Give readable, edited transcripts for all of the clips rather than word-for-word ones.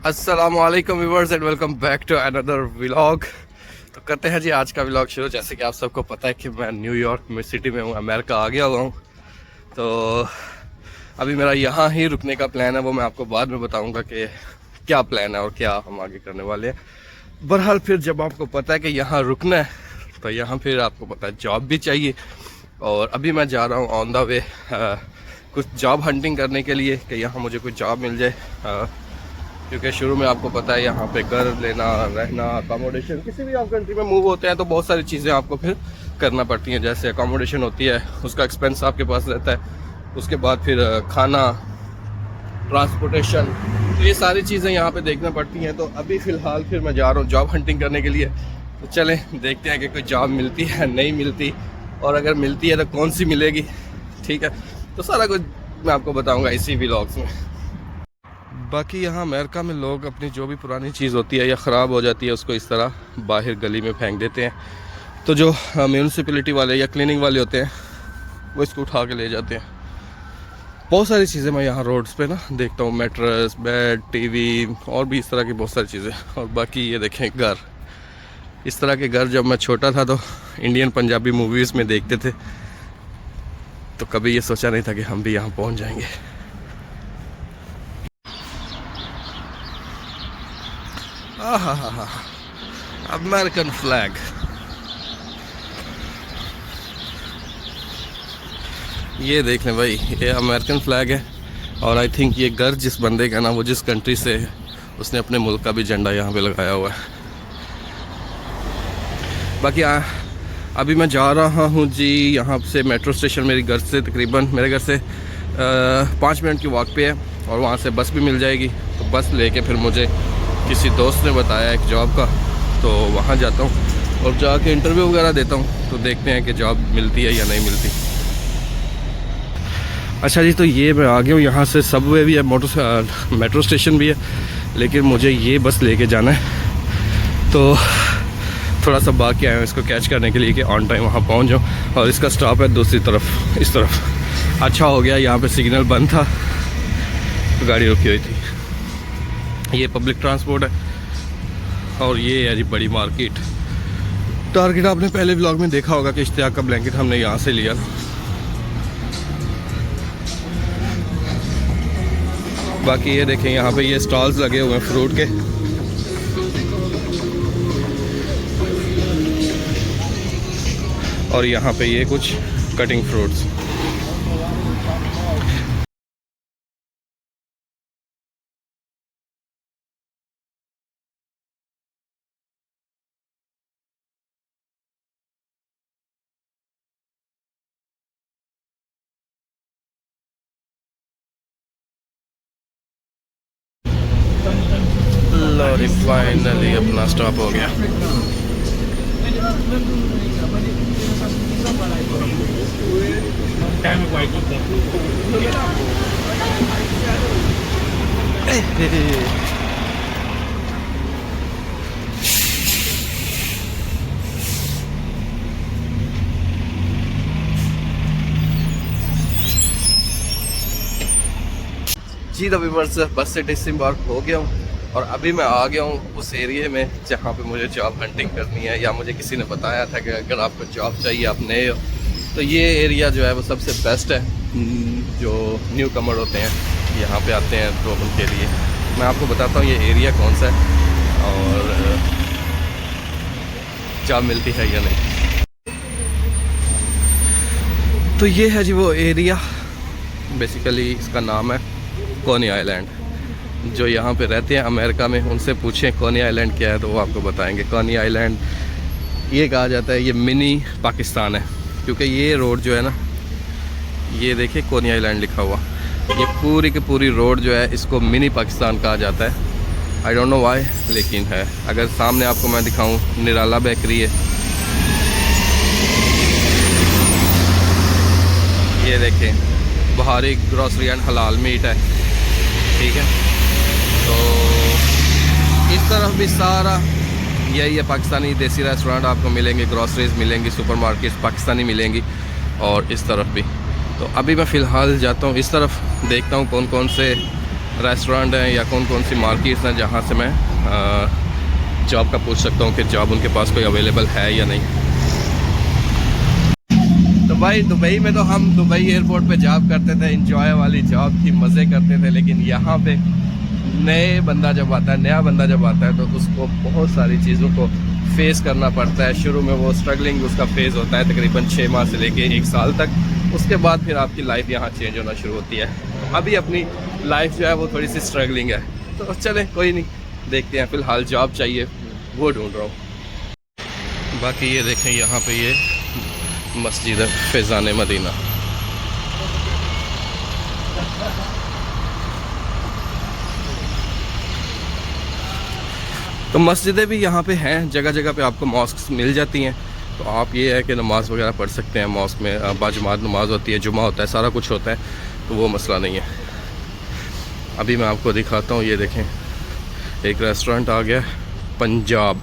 अस्सलामुअलैकुम viewers and welcome back to another vlog. तो करते हैं जी आज का व्लॉग शुरू। जैसे कि आप सबको पता है कि मैं न्यूयॉर्क में सिटी में हूँ, अमेरिका आ गया हुआ हूँ। तो अभी मेरा यहाँ ही रुकने का प्लान है, वो मैं आपको बाद में बताऊँगा कि क्या प्लान है और क्या हम आगे करने वाले हैं। बहरहाल फिर जब आपको पता है कि यहाँ रुकना है तो यहाँ फिर आपको पता है जॉब भी चाहिए। और अभी मैं जा रहा हूँ ऑन द वे कुछ जॉब हंटिंग करने के लिए कि यहाँ मुझे कुछ जॉब मिल जाए, क्योंकि शुरू में आपको पता है यहाँ पे घर लेना, रहना, अकोमोडेशन, किसी भी आप कंट्री में मूव होते हैं तो बहुत सारी चीज़ें आपको फिर करना पड़ती हैं। जैसे अकोमोडेशन होती है, उसका एक्सपेंस आपके पास रहता है, उसके बाद फिर खाना, ट्रांसपोर्टेशन, तो ये सारी चीज़ें यहाँ पे देखना पड़ती हैं। तो अभी फ़िलहाल फिर मैं जा रहा हूँ जॉब हंटिंग करने के लिए। तो चलें देखते हैं कि कोई जॉब मिलती है नहीं मिलती, और अगर मिलती है तो कौन सी मिलेगी। ठीक है, तो सारा कुछ मैं आपको बताऊँगा इसी व्लॉग्स में। बाकी यहाँ अमेरिका में लोग अपनी जो भी पुरानी चीज़ होती है या ख़राब हो जाती है उसको इस तरह बाहर गली में फेंक देते हैं। तो जो म्यूनसिपैलिटी वाले या क्लीनिंग वाले होते हैं वो इसको उठा के ले जाते हैं। बहुत सारी चीज़ें मैं यहाँ रोड्स पे ना देखता हूँ, मैट्रेस, बेड, टीवी और भी इस तरह की बहुत सारी चीज़ें। और बाकी ये देखें घर, इस तरह के घर जब मैं छोटा था तो इंडियन पंजाबी मूवीज़ में देखते थे, तो कभी ये सोचा नहीं था कि हम भी यहाँ पहुँच जाएंगे। अमेरिकन फ्लैग, ये देख लें भाई, ये अमेरिकन फ्लैग है। और आई थिंक ये घर जिस बंदे का ना, वो जिस कंट्री से है, उसने अपने मुल्क का भी झंडा यहाँ पे लगाया हुआ है। बाकी अभी मैं जा रहा हूँ जी यहाँ से मेट्रो स्टेशन। मेरे घर से तकरीबन, मेरे घर से 5 मिनट की वॉक पे है, और वहाँ से बस भी मिल जाएगी। तो बस लेके फिर मुझे किसी दोस्त ने बताया एक जॉब का, तो वहाँ जाता हूँ और जाके इंटरव्यू वगैरह देता हूँ। तो देखते हैं कि जॉब मिलती है या नहीं मिलती। अच्छा जी, तो ये मैं आ गया हूँ, यहाँ से सबवे भी है, मेट्रो स्टेशन भी है, लेकिन मुझे ये बस लेके जाना है। तो थोड़ा सा बाकी आया हूँ इसको कैच करने के लिए कि ऑन टाइम वहाँ पहुँच जाऊँ। और इसका स्टॉप है दूसरी तरफ, इस तरफ। अच्छा हो गया यहाँ पे सिग्नल बंद था तो गाड़ी रुकी हुई थी। ये पब्लिक ट्रांसपोर्ट है और ये है जी बड़ी मार्केट। टारगेट आपने पहले व्लॉग में देखा होगा कि इश्तियाक का ब्लैंकेट हमने यहाँ से लिया। बाकी ये देखें यहाँ पे ये स्टॉल्स लगे हुए हैं फ्रूट के। और यहाँ पे ये कुछ कटिंग फ्रूट्स। लो फाइनली अपना स्टॉप हो गया। जी तो व्यूअर्स, बस से डिसम्बार्क हो गया हूँ और अभी मैं आ गया हूँ उस एरिया में जहाँ पे मुझे जॉब हंटिंग करनी है, या मुझे किसी ने बताया था कि अगर आपको जॉब चाहिए, आप नए हो, तो ये एरिया जो है वो सबसे बेस्ट है। जो न्यू कमर होते हैं यहाँ पे आते हैं तो उनके लिए मैं आपको बताता हूँ ये एरिया कौन सा है और जॉब मिलती है या नहीं। तो ये है जी वो एरिया, बेसिकली इसका नाम है कॉनी आइलैंड। जो यहाँ पे रहते हैं अमेरिका में उनसे पूछें कॉनी आइलैंड क्या है तो वो आपको बताएंगे। कॉनी आइलैंड ये कहा जाता है, ये मिनी पाकिस्तान है, क्योंकि ये रोड जो है ना, ये देखिए कॉनी आइलैंड लिखा हुआ, ये पूरी की पूरी रोड जो है इसको मिनी पाकिस्तान कहा जाता है। आई डोंट नो वाई, लेकिन है। अगर सामने आपको मैं दिखाऊं, निराला बेकरी है, ये देखें, बहारी ग्रोसरी एंड हलाल मीट है। ठीक है, तो इस तरफ भी सारा यही है, पाकिस्तानी देसी रेस्टोरेंट आपको मिलेंगे, ग्रोसरीज मिलेंगी, सुपरमार्केट्स पाकिस्तानी मिलेंगी, और इस तरफ भी। तो अभी मैं फ़िलहाल जाता हूँ इस तरफ, देखता हूँ कौन कौन से रेस्टोरेंट हैं या कौन कौन सी मार्केट्स हैं जहाँ से मैं जॉब का पूछ सकता हूँ कि जॉब उनके पास कोई अवेलेबल है या नहीं। तो भाई दुबई में तो हम दुबई एयरपोर्ट पे जॉब करते थे, इंजॉय वाली जॉब थी, मज़े करते थे। लेकिन यहाँ पे नया बंदा जब आता है तो उसको बहुत सारी चीज़ों को फेस करना पड़ता है। शुरू में वो स्ट्रगलिंग उसका फेज़ होता है तकरीबन 6 माह से लेके 1 साल तक। उसके बाद फिर आपकी लाइफ यहाँ चेंज होना शुरू होती है। अभी अपनी लाइफ जो है वो थोड़ी सी स्ट्रगलिंग है, तो चलें कोई नहीं, देखते हैं। फ़िलहाल जॉब चाहिए, वो ढूंढ रहा हूँ। बाकी ये देखें, यहाँ पे ये मस्जिद है फैज़ान मदीना। तो मस्जिदें भी यहाँ पे हैं, जगह जगह पे आपको मॉस्क मिल जाती हैं। तो आप ये है कि नमाज़ वगैरह पढ़ सकते हैं मॉस्क में। बाजमात नमाज़ होती है, जुमा होता है, सारा कुछ होता है, तो वो मसला नहीं है। अभी मैं आपको दिखाता हूँ। ये देखें, एक रेस्टोरेंट आ गया, पंजाब।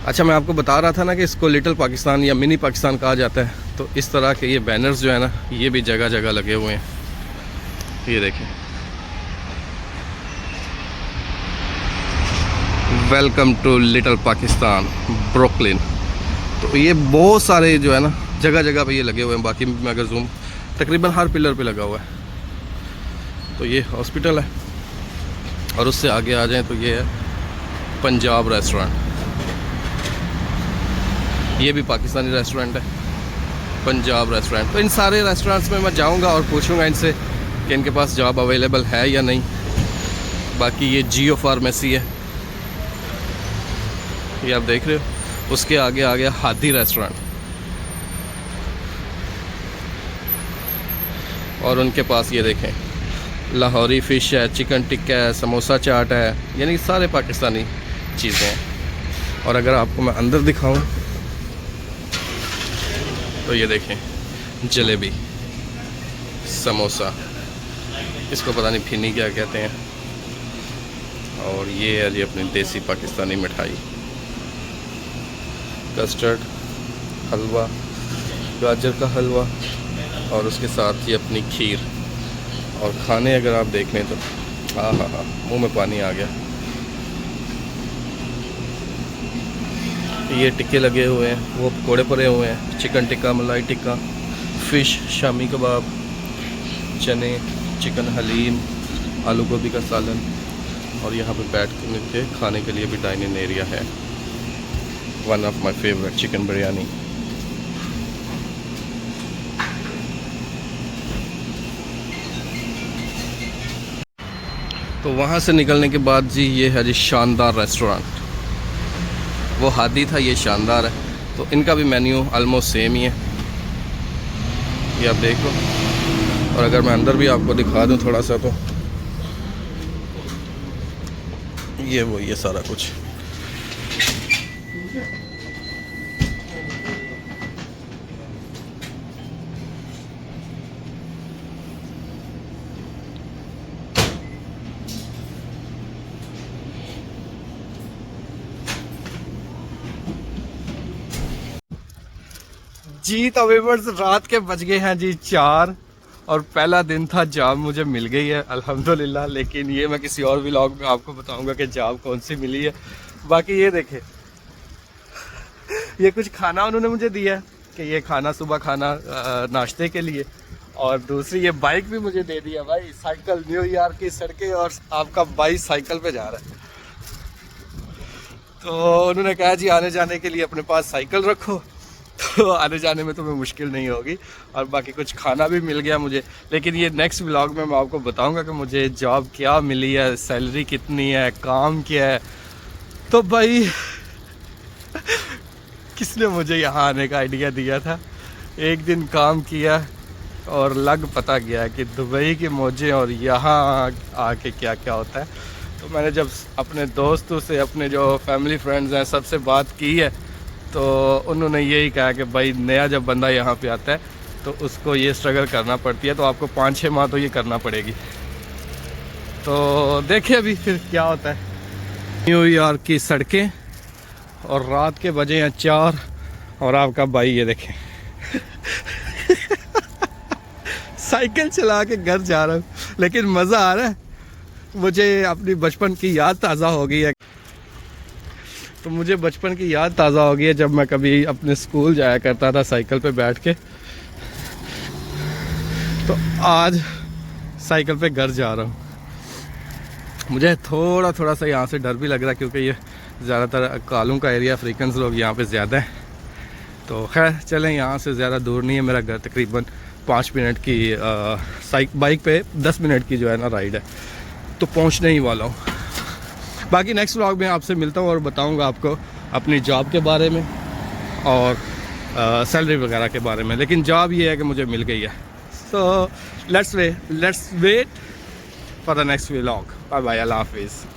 अच्छा, मैं आपको बता रहा था ना कि इसको लिटिल पाकिस्तान या मिनी पाकिस्तान कहा जाता है। तो इस तरह के ये बैनर्स जो है ना, ये भी जगह जगह लगे हुए हैं। ये देखें, welcome to little Pakistan Brooklyn. तो ये बहुत सारे जो है ना जगह जगह पे ये लगे हुए हैं। बाकी में अगर जूम, तकरीबन हर पिलर पे लगा हुआ है। तो ये हॉस्पिटल है, और उससे आगे आ जाएं तो ये है पंजाब रेस्टोरेंट। ये भी पाकिस्तानी रेस्टोरेंट है, पंजाब रेस्टोरेंट। तो इन सारे रेस्टोरेंट्स में मैं जाऊंगा और पूछूंगा इनसे कि इनके पास जॉब अवेलेबल है या नहीं। बाकी ये जियो फार्मेसी है, ये आप देख रहे हो। उसके आगे आ गया हादी रेस्टोरेंट, और उनके पास ये देखें लाहौरी फ़िश है, चिकन टिक्का है, समोसा चाट है, यानी सारे पाकिस्तानी चीज़ें हैं। और अगर आपको मैं अंदर दिखाऊं तो ये देखें जलेबी, समोसा, इसको पता नहीं फिनी क्या कहते हैं। और ये है जी अपनी देसी पाकिस्तानी मिठाई, कस्टर्ड हलवा, गाजर का हलवा, और उसके साथ ये अपनी खीर। और खाने अगर आप देख लें तो हाँ, मुंह में पानी आ गया। ये टिक्के लगे हुए हैं, वो पकौड़े पड़े हुए हैं, चिकन टिक्का, मलाई टिक्का, फ़िश, शामी कबाब, चने, चिकन हलीम, आलू गोभी का सालन। और यहाँ पे बैठ के खाने के लिए भी डाइनिंग एरिया है। One of my favourite chicken biryani. तो वहाँ से निकलने के बाद जी ये है जी शानदार रेस्टोरेंट। वो हादी था, ये शानदार है। तो इनका भी मेन्यू ऑलमोस्ट सेम ही है, ये आप देखो। और अगर मैं अंदर भी आपको दिखा दूं थोड़ा सा, तो ये वो ये सारा कुछ। जी तो व्यूअर्स, रात के बज गए हैं जी 4, और पहला दिन था, जॉब मुझे मिल गई है अल्हम्दुलिल्लाह। लेकिन ये मैं किसी और व्लॉग में आपको बताऊंगा कि जॉब कौन सी मिली है। बाकी ये देखें, ये कुछ खाना उन्होंने मुझे दिया है कि ये खाना सुबह खाना नाश्ते के लिए। और दूसरी ये बाइक भी मुझे दे दिया भाई, साइकिल, न्यूयॉर्क की सड़कें, और आपका बाइक साइकिल पे जा रहा है। तो उन्होंने कहा जी आने जाने के लिए अपने पास साइकिल रखो, तो आने जाने में तुम्हें मुश्किल नहीं होगी। और बाकी कुछ खाना भी मिल गया मुझे। लेकिन ये नेक्स्ट व्लॉग में मैं आपको बताऊंगा कि मुझे जॉब क्या मिली है, सैलरी कितनी है, काम क्या है। तो भाई किसने मुझे यहाँ आने का आइडिया दिया था। एक दिन काम किया और लग पता गया कि दुबई की मौजें और यहाँ आके क्या क्या होता है। तो मैंने जब अपने दोस्तों से, अपने जो फैमिली फ्रेंड्स हैं, सबसे बात की है, तो उन्होंने यही कहा कि भाई नया जब बंदा यहाँ पे आता है तो उसको ये स्ट्रगल करना पड़ती है। तो आपको 5-6 माह तो ये करना पड़ेगी। तो देखिए अभी फिर क्या होता है। न्यूयॉर्क की सड़कें, और रात के बजे हैं 4, और आपका भाई ये देखें साइकिल चला के घर जा रहा हूँ, लेकिन मज़ा आ रहा है। मुझे अपनी बचपन की याद ताज़ा हो गई है। तो मुझे बचपन की याद ताज़ा हो गई है जब मैं कभी अपने स्कूल जाया करता था साइकिल पे बैठ के। तो आज साइकिल पे घर जा रहा हूँ। मुझे थोड़ा सा यहाँ से डर भी लग रहा है क्योंकि ये ज़्यादातर कालों का एरिया, अफ्रीकन लोग यहाँ पे ज़्यादा हैं। तो खैर चलें, यहाँ से ज़्यादा दूर नहीं है मेरा घर, तकरीबन 5 मिनट की बाइक पे 10 मिनट की जो है ना राइड है, तो पहुँचने ही वाला हूँ। बाकी नेक्स्ट व्लॉग में आपसे मिलता हूँ और बताऊँगा आपको अपनी जॉब के बारे में और सैलरी वगैरह के बारे में। लेकिन जॉब ये है कि मुझे मिल गई है। So let's wait for the next vlog. Bye bye, Allah हाफिज़।